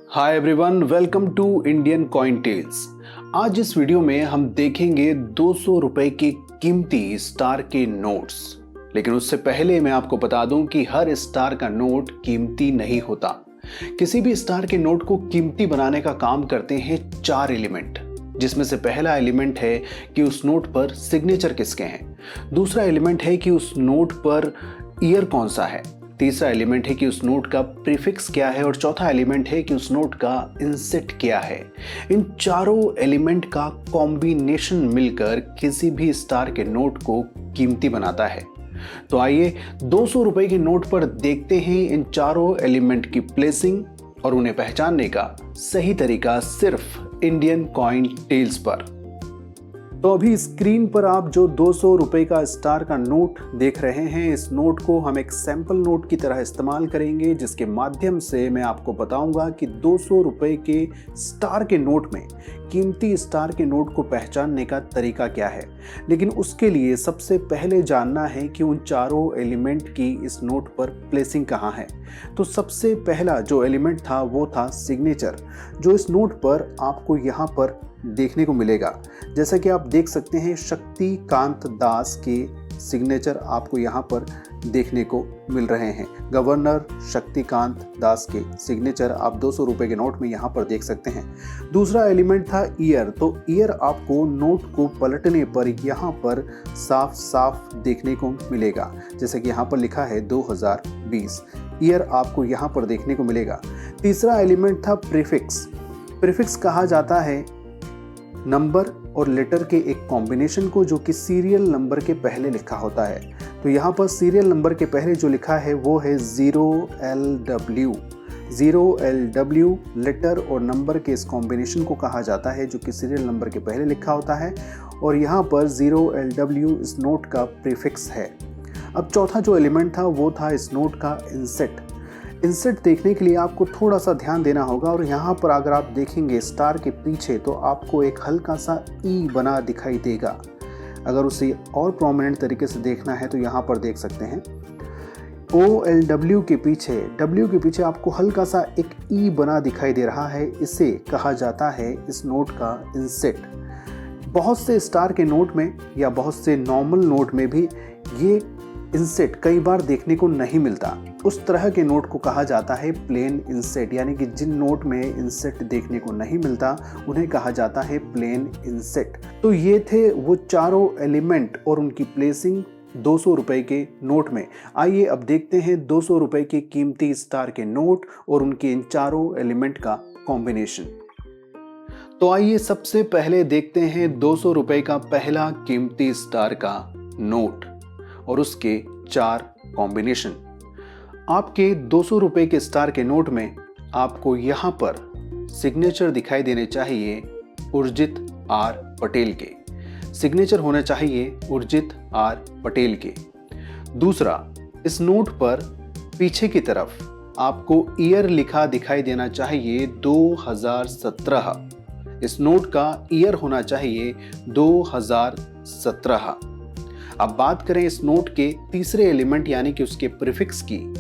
Hi everyone, welcome to Indian coin tales. आज इस video में हम देखेंगे 200 रुपए के कीमती स्टार के नोट्स। लेकिन उससे पहले मैं आपको बता दूं कि हर स्टार का नोट कीमती नहीं होता। किसी भी स्टार के नोट को कीमती बनाने का काम करते हैं 4 एलिमेंट, जिसमें से पहला एलिमेंट है कि उस नोट पर सिग्नेचर किसके हैं, दूसरा एलिमेंट है कि उस नोट पर ईयर कौन सा है, तीसरा एलिमेंट है कि उस नोट का प्रीफिक्स क्या है और चौथा एलिमेंट है कि उस नोट का इंसेट क्या है। इन चारों एलिमेंट का कॉम्बिनेशन मिलकर किसी भी स्टार के नोट को कीमती बनाता है। तो आइए 200 रुपए के नोट पर देखते हैं इन चारों एलिमेंट की प्लेसिंग और उन्हें पहचानने का सही तरीका सिर्फ इंडियन कॉइन टेल्स पर। तो अभी स्क्रीन पर आप जो 200 रुपए का स्टार का नोट देख रहे हैं, इस नोट को हम एक सैंपल नोट की तरह इस्तेमाल करेंगे, जिसके माध्यम से मैं आपको बताऊंगा कि 200 रुपए के स्टार के नोट में कीमती स्टार के नोट को पहचानने का तरीका क्या है। लेकिन उसके लिए सबसे पहले जानना है कि उन चारों एलिमेंट की इस नोट पर प्लेसिंग कहाँ है। तो सबसे पहला जो एलिमेंट था वो था सिग्नेचर, जो इस नोट पर आपको यहाँ पर देखने को मिलेगा। जैसा कि आप देख सकते हैं, शक्तिकांत दास के सिग्नेचर आपको यहाँ पर देखने को मिल रहे हैं। गवर्नर शक्तिकांत दास के सिग्नेचर आप 200 रुपए के नोट में यहाँ पर देख सकते हैं। दूसरा एलिमेंट था ईयर। तो ईयर आपको नोट को पलटने पर यहाँ पर साफ साफ देखने को मिलेगा। जैसे कि यहाँ पर लिखा है 2020, ईयर आपको यहाँ पर देखने को मिलेगा। तीसरा एलिमेंट था प्रीफिक्स। प्रीफिक्स कहा जाता है नंबर और लेटर के एक कॉम्बिनेशन को, जो कि सीरियल नंबर के पहले लिखा होता है। तो यहाँ पर सीरियल नंबर के पहले जो लिखा है वो है 0LW। 0LW लेटर और नंबर के इस कॉम्बिनेशन को कहा जाता है, जो कि सीरियल नंबर के पहले लिखा होता है। और यहाँ पर 0LW इस नोट का प्रीफिक्स है। अब चौथा जो एलिमेंट था वो था इस नोट का इंसेट। इंसेट देखने के लिए आपको थोड़ा सा ध्यान देना होगा, और यहाँ पर अगर आप देखेंगे स्टार के पीछे तो आपको एक हल्का सा ई बना दिखाई देगा। अगर उसे और प्रोमिनेंट तरीके से देखना है तो यहाँ पर देख सकते हैं OLW के पीछे, W के पीछे आपको हल्का सा एक ई बना दिखाई दे रहा है। इसे कहा जाता है इस नोट का इंसेट। बहुत से स्टार के नोट में या बहुत से नॉर्मल नोट में भी ये इंसेट कई बार देखने को नहीं मिलता। उस तरह के नोट को कहा जाता है प्लेन इंसेट, यानी कि जिन नोट में इंसेट देखने को नहीं मिलता उन्हें कहा जाता है प्लेन इंसेट। तो ये थे वो चारों एलिमेंट और उनकी प्लेसिंग 200 रुपए के नोट में। आइए अब देखते हैं 200 रुपए के कीमती स्टार के नोट और उनके इन चारों एलिमेंट का कॉम्बिनेशन। तो आइए सबसे पहले देखते हैं 200 रुपए का पहला कीमती स्टार का नोट और उसके 4 कॉम्बिनेशन। आपके 200 रुपए के स्टार के नोट में आपको यहाँ पर सिग्नेचर दिखाई देने चाहिए उर्जित आर पटेल के। सिग्नेचर होना चाहिए उर्जित आर पटेल के। दूसरा, इस नोट पर पीछे की तरफ आपको ईयर लिखा दिखाई देना चाहिए 2017। इस नोट का ईयर होना चाहिए 2017। अब बात करें इस नोट के तीसरे एलिमेंट यानी कि उसके प्रीफिक्स की,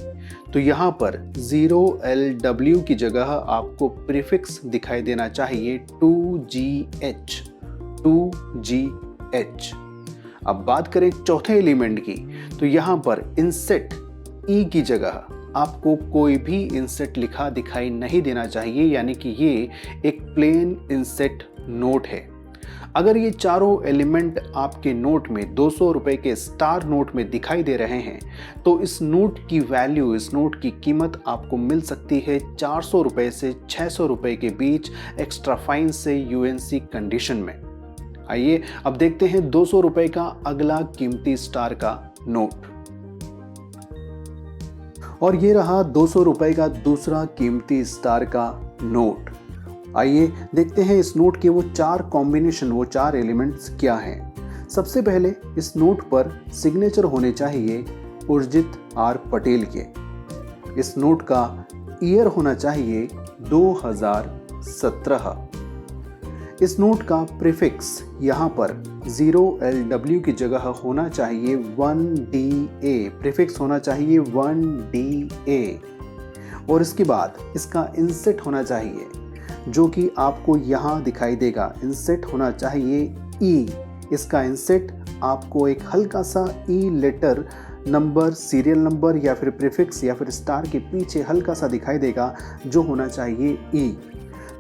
तो यहाँ पर 0LW की जगह आपको प्रीफिक्स दिखाई देना चाहिए 2GH। अब बात करें चौथे एलिमेंट की, तो यहाँ पर इंसेट ई की जगह आपको कोई भी इंसेट लिखा दिखाई नहीं देना चाहिए, यानी कि ये एक प्लेन इंसेट नोट है। अगर ये चारों एलिमेंट आपके नोट में 200 रुपए के स्टार नोट में दिखाई दे रहे हैं, तो इस नोट की वैल्यू, इस नोट की कीमत आपको मिल सकती है 400 रुपए से 600 रुपए के बीच, एक्स्ट्रा फाइन से UNC कंडीशन में। आइए अब देखते हैं 200 रुपए का अगला कीमती स्टार का नोट। और ये रहा 200 रुपए का दूसरा कीमती स्टार का नोट। आइए देखते हैं इस नोट के वो 4 कॉम्बिनेशन, वो 4 एलिमेंट्स क्या हैं। सबसे पहले इस नोट पर सिग्नेचर होने चाहिए उर्जित आर पटेल के। इस नोट का ईयर होना चाहिए 2017। इस नोट का प्रीफिक्स यहाँ पर 0LW की जगह होना चाहिए 1DA। प्रीफिक्स होना चाहिए 1DA। और इसके बाद इसका इंसेट होना चाहिए, जो कि आपको यहाँ दिखाई देगा। इंसेट होना चाहिए ई। इसका इंसेट आपको एक हल्का सा ई लेटर, नंबर, सीरियल नंबर या फिर प्रीफिक्स या फिर स्टार के पीछे हल्का सा दिखाई देगा, जो होना चाहिए ई।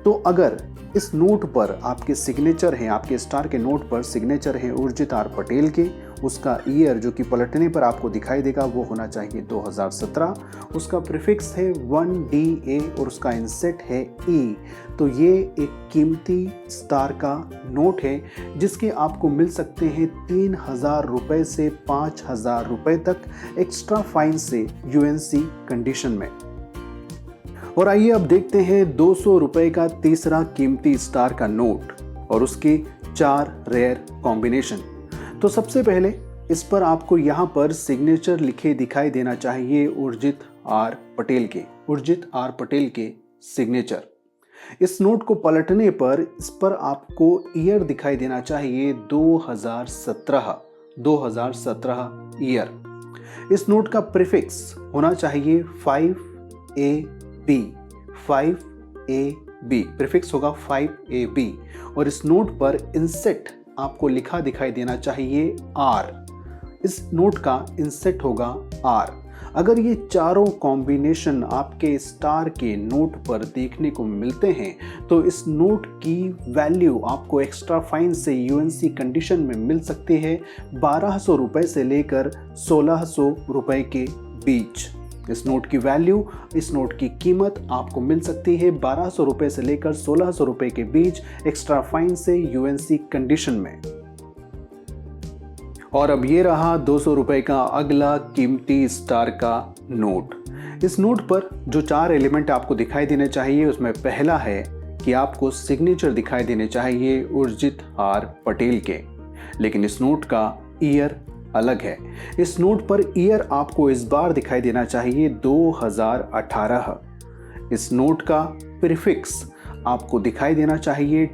तो अगर इस नोट पर आपके सिग्नेचर हैं, आपके स्टार के नोट पर सिग्नेचर हैं उर्जित आर पटेल के, उसका ईयर जो कि पलटने पर आपको दिखाई देगा वो होना चाहिए 2017। उसका प्रीफिक्स है 1DA और उसका इंसेट है E। तो ये एक कीमती स्टार का नोट है जिसके आपको मिल सकते हैं 3000 रुपये से 5000 रुपये तक एक्स्ट्रा फाइन से UNC कंडीशन में। और आइए अब देखते हैं 200 रुपये का तीसरा कीमती स्टार का नोट और उसके 4 रेयर कॉम्बिनेशन। तो सबसे पहले इस पर आपको यहाँ पर सिग्नेचर लिखे दिखाई देना चाहिए उर्जित आर पटेल के, उर्जित आर पटेल के सिग्नेचर। इस नोट को पलटने पर इस पर आपको ईयर दिखाई देना चाहिए 2017 ईयर। इस नोट का प्रीफिक्स होना चाहिए 5AB, प्रीफिक्स होगा 5AB। और इस नोट पर इंसेट आपको लिखा दिखाई देना चाहिए R। इस नोट का इंसेट होगा R। अगर ये चारों कॉम्बिनेशन आपके स्टार के नोट पर देखने को मिलते हैं तो इस नोट की वैल्यू आपको एक्स्ट्रा फाइन से UNC कंडीशन में मिल सकती है 1200 रुपये से लेकर 1600 रुपये के बीच। इस नोट की वैल्यू, इस नोट की कीमत आपको मिल सकती है 1200 रुपये से लेकर 1600 रुपये के बीच एक्स्ट्रा फाइन से UNC कंडीशन में। और अब ये रहा 200 रुपये का अगला कीमती स्टार का नोट। इस नोट पर जो 4 एलिमेंट आपको दिखाई देने चाहिए उसमें पहला है कि आपको सिग्नेचर दिखाई देने चाहिए उर्जित आर पटेल के, लेकिन इस नोट का ईयर अलग है। इस नोट पर ईयर आपको इस बार दिखाई देना चाहिए 2018। इस नोट का प्रीफिक्स आपको दिखाई देना चाहिए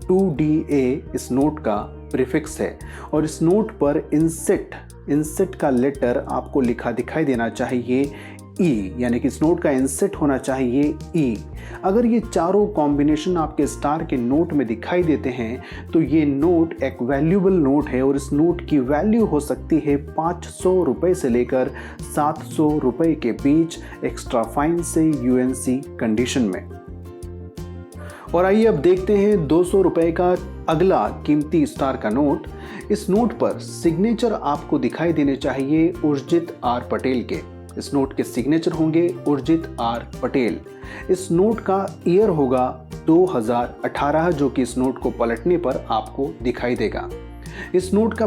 2DA इस नोट का प्रीफिक्स है। और इस नोट पर इंसेट का लेटर आपको लिखा दिखाई देना चाहिए ई, यानी कि इस नोट का इंसेट होना चाहिए ई। अगर ये चारों कॉम्बिनेशन आपके स्टार के नोट में दिखाई देते हैं तो ये नोट एक वैल्यूएबल नोट है और इस नोट की वैल्यू हो सकती है 500 रुपये से लेकर 700 रुपये के बीच एक्स्ट्रा फाइन से UNC कंडीशन में। और आइए अब देखते हैं 200 रुपये का अगला कीमती स्टार का नोट। इस नोट पर सिग्नेचर आपको दिखाई देने चाहिए उर्जित आर पटेल के। इस नोट के सिग्नेचर होंगे उर्जित आर पटेल। इस नोट का ईयर होगा 2018, जो कि इस नोट को पलटने पर आपको दिखाई देगा। इस नोट का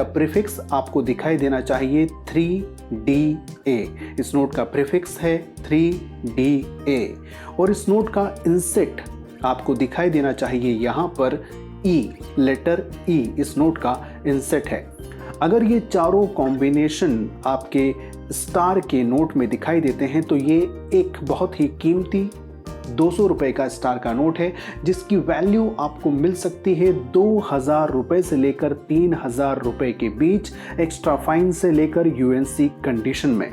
प्रीफिक्स आपको दिखाई देना चाहिए 3DA। इस नोट का प्रीफिक्स है 3DA। और इस नोट का इंसेट आपको दिखाई देना चाहिए यहाँ पर E, लेटर E इस नोट का इंसेट है। अगर ये चारों कॉम्बिनेशन आपके स्टार के नोट में दिखाई देते हैं तो ये एक बहुत ही कीमती 200 रुपये का स्टार का नोट है जिसकी वैल्यू आपको मिल सकती है 2000 रुपये से लेकर 3000 रुपये के बीच एक्स्ट्रा फाइन से लेकर UNC कंडीशन में।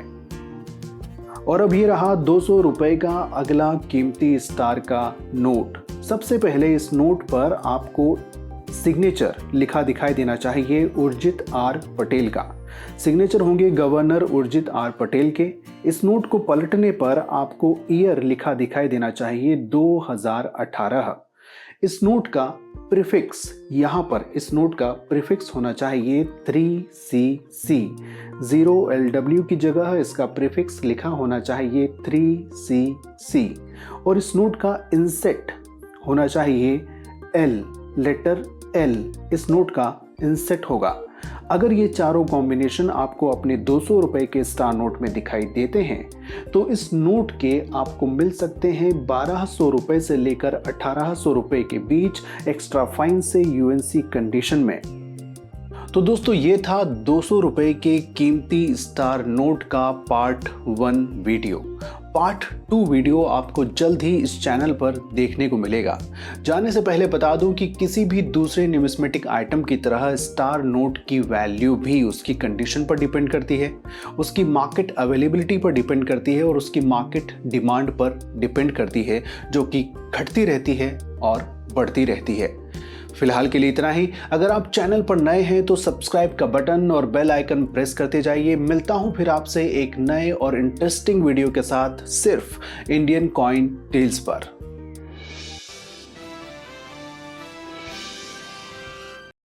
और अब ये रहा 200 रुपये का अगला कीमती स्टार का नोट। सबसे पहले इस नोट पर आपको सिग्नेचर लिखा दिखाई देना चाहिए उर्जित आर पटेल का। सिग्नेचर होंगे गवर्नर उर्जित आर पटेल के। इस नोट को पलटने पर आपको ईयर लिखा दिखाई देना चाहिए 2018। इस नोट का प्रीफिक्स, यहाँ पर इस नोट का प्रीफिक्स होना चाहिए 3CC। 0LW की जगह इसका प्रीफिक्स लिखा होना चाहिए 3CC। और इस नोट का इंसेट होना चाहिए L, लेटर L इस नोट का इंसेट होगा। अगर ये चारों कॉम्बिनेशन आपको अपने 200 रुपये के स्टार नोट में दिखाई देते हैं तो इस नोट के आपको मिल सकते हैं 1200 रुपये से लेकर 1800 रुपये के बीच एक्स्ट्रा फाइन से UNC कंडीशन में। तो दोस्तों ये था 200 रुपए के कीमती स्टार नोट का पार्ट 1 वीडियो। पार्ट 2 वीडियो आपको जल्द ही इस चैनल पर देखने को मिलेगा। जाने से पहले बता दूं कि किसी भी दूसरे न्यूमिस्मेटिक आइटम की तरह स्टार नोट की वैल्यू भी उसकी कंडीशन पर डिपेंड करती है, उसकी मार्केट अवेलेबिलिटी पर डिपेंड करती है और उसकी मार्केट डिमांड पर डिपेंड करती है, जो कि घटती रहती है और बढ़ती रहती है। फिलहाल के लिए इतना ही। अगर आप चैनल पर नए हैं तो सब्सक्राइब का बटन और बेल आइकन प्रेस करते जाइए। मिलता हूं फिर आपसे एक नए और इंटरेस्टिंग वीडियो के साथ सिर्फ इंडियन कॉइन टेल्स पर।